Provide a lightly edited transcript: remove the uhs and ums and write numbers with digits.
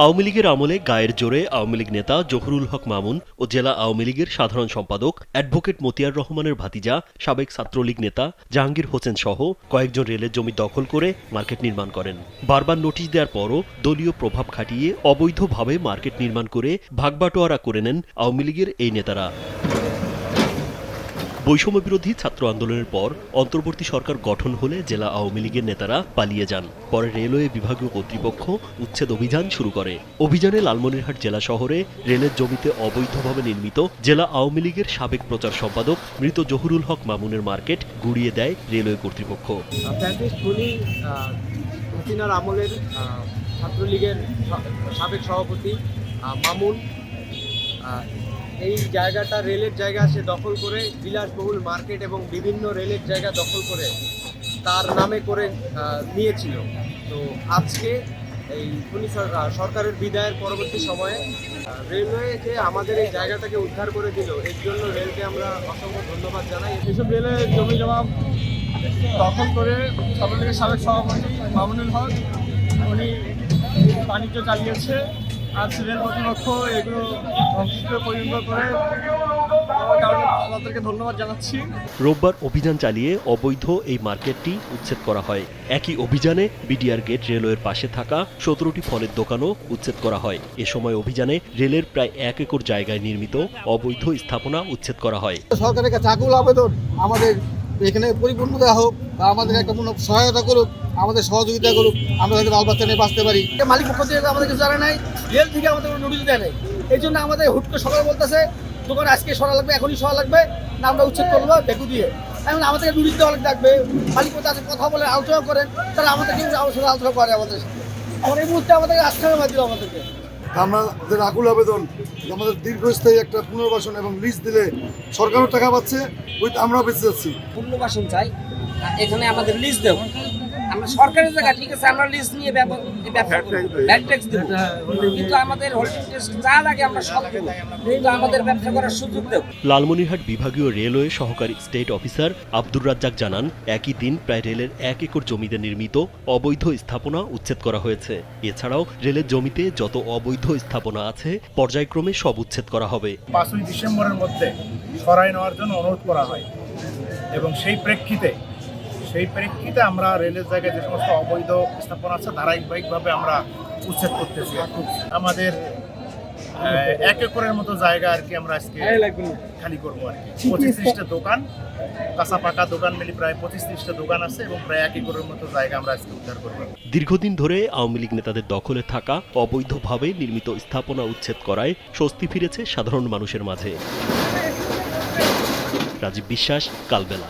আওয়ামী লীগের আমলে গায়ের জোরে আওয়ামী লীগ নেতা জহুরুল হক মামুন ও জেলা আওয়ামী লীগের সাধারণ সম্পাদক অ্যাডভোকেট মতিয়ার রহমানের ভাতিজা সাবেক ছাত্রলীগ নেতা জাহাঙ্গীর হোসেন সহ কয়েকজন রেলের জমি দখল করে মার্কেট নির্মাণ করেন। বারবার নোটিশ দেওয়ার পরও দলীয় প্রভাব খাটিয়ে অবৈধভাবে মার্কেট নির্মাণ করে ভাগবাটোয়ারা করে নেন আওয়ামী লীগের এই নেতারা। বৈষম্য বিরোধী ছাত্র আন্দোলনের পর অন্তর্বর্তী সরকার গঠন হলে জেলা আওয়ামী লীগের নেতারা পালিয়ে যান। পরে রেলওয়ে বিভাগীয় কর্তৃপক্ষ উচ্ছেদ অভিযান শুরু করে। অভিযানে লালমনিরহাট জেলা শহরে রেলের জমিতে অবৈধভাবে নির্মিত জেলা আওয়ামী লীগের সাবেক প্রচার সম্পাদক মৃত জহুরুল হক মামুনের মার্কেট গুড়িয়ে দেয় রেলওয়ে কর্তৃপক্ষ। আমলের ছাত্রলীগের সাবেক সভাপতি মামুন এই জায়গাটা রেলের জায়গা সে দখল করে বিলাসবহুল মার্কেট এবং বিভিন্ন রেলের জায়গা দখল করে তার নামে করে নিয়েছিল। তো আজকে এই সরকারের বিদায়ের পরবর্তী সময়ে রেলওয়ে যে আমাদের এই জায়গাটাকে উদ্ধার করে দিল, এর জন্য রেলকে আমরা অসংখ্য ধন্যবাদ জানাই। এইসব রেলের জমি জমা দখল করে ছাত্রলীগের সাবেক সভাপতি মামুনুল হক উনি বাণিজ্য চালিয়েছে। আজ রেল কর্তৃপক্ষ এগুলো ধ্বংসের পরিণত করে তাদেরকে ধন্যবাদ জানাচ্ছি। রোববার অভিযান চালিয়ে অবৈধ এই মার্কেটটি উচ্ছেদ করা হয়। একই অভিযানে বিডিআর গেট রেলওয়ের পাশে থাকা 17টি ফলের দোকানও উচ্ছেদ করা হয়। এ সময় অভিযানে রেলের প্রায় 1 একর জায়গায় নির্মিত অবৈধ স্থাপনা উচ্ছেদ করা হয়। সরকারের কাছে আকুল আবেদন, আমাদের এখানে পরিপূর্ণতা হোক বা আমাদের একটা কোনো সহায়তা করুক, আমাদের সহযোগিতা করুক, আমরা যাতে বাল বাচ্চা নিয়ে বাঁচতে পারি। মালিক পক্ষ থেকে আমাদের কিছু জানা নাই, রেল থেকে আমাদের কোনো নোটিশ দেয় নাই। এই জন্য আমাদের হুট করে সকালে বলতেছে দোকান আজকে সরা লাগবে, এখনই সরা লাগবে, না আমরা উচ্ছেদ করবো বেকু দিয়ে। এখন আমাদেরকে নোটিশ দেওয়া লাগবে, মালিক পক্ষ আছে কথা বলে আলোচনা করেন, তারা আমাদেরকে আলোচনা করে আমাদের সাথে। এখন এই মুহূর্তে আমাদেরকে আশ্রয় দিল আমাদেরকে। আমাদের আকুল আবেদন, আমাদের দীর্ঘস্থায়ী একটা পুনর্বাসন এবং লিজ দিলে সরকারও টাকা পাচ্ছে, আমরাও বেঁচে যাচ্ছি। পুনর্বাসন চাই, এখানে আমাদের লিজ দেব। আমরা সরকারের জায়গা ঠিক আছে, আমরা লিজ নিয়ে ব্যবসা করব, ভ্যাট ট্যাক্স দেব, কিন্তু আমাদের হোল্ডিং ট্যাক্স যা লাগে আমরা সব দেব, কিন্তু আমাদের ব্যবসা করার সুযোগ দেব। লালমনিরহাট বিভাগীয় রেলওয়ে সহকারী স্টেট অফিসার আব্দুর রাজ্জাক জানান, একই দিন প্রায় রেলের 1 একর জমিতে নির্মিত অবৈধ স্থাপনা উচ্ছেদ করা হয়েছে। এছাড়াও রেলের জমিতে যত অবৈধ স্থাপনা আছে পর্যায়ক্রমে সব উচ্ছেদ করা হবে। 5ই ডিসেম্বরের মধ্যে সরাই নেওয়ার জন্য অনুরোধ করা হয় এবং সেই প্রেক্ষিতে আমরা রেলের জায়গায় যে সমস্ত অবৈধ স্থাপনা আছে ধারাবাহিকভাবে আমরা উচ্ছেদ করতেছি। আমাদের 1 একরের মতো জায়গা আর কি আমরা আজকে খালি করবো আর কি। 25-30টা দোকান, কাঁচা পাকা দোকান মিলি প্রায় 25-30টা দোকান আছে এবং প্রায় 1 একরের মতো জায়গা আমরা আজকে উদ্ধার করবো। দীর্ঘদিন ধরে আওয়ামী লীগ নেতাদের দখলে থাকা অবৈধভাবে নির্মিত স্থাপনা উচ্ছেদ করায় স্বস্তি ফিরেছে সাধারণ মানুষের মাঝে। রাজীব বিশ্বাস, কালবেলা।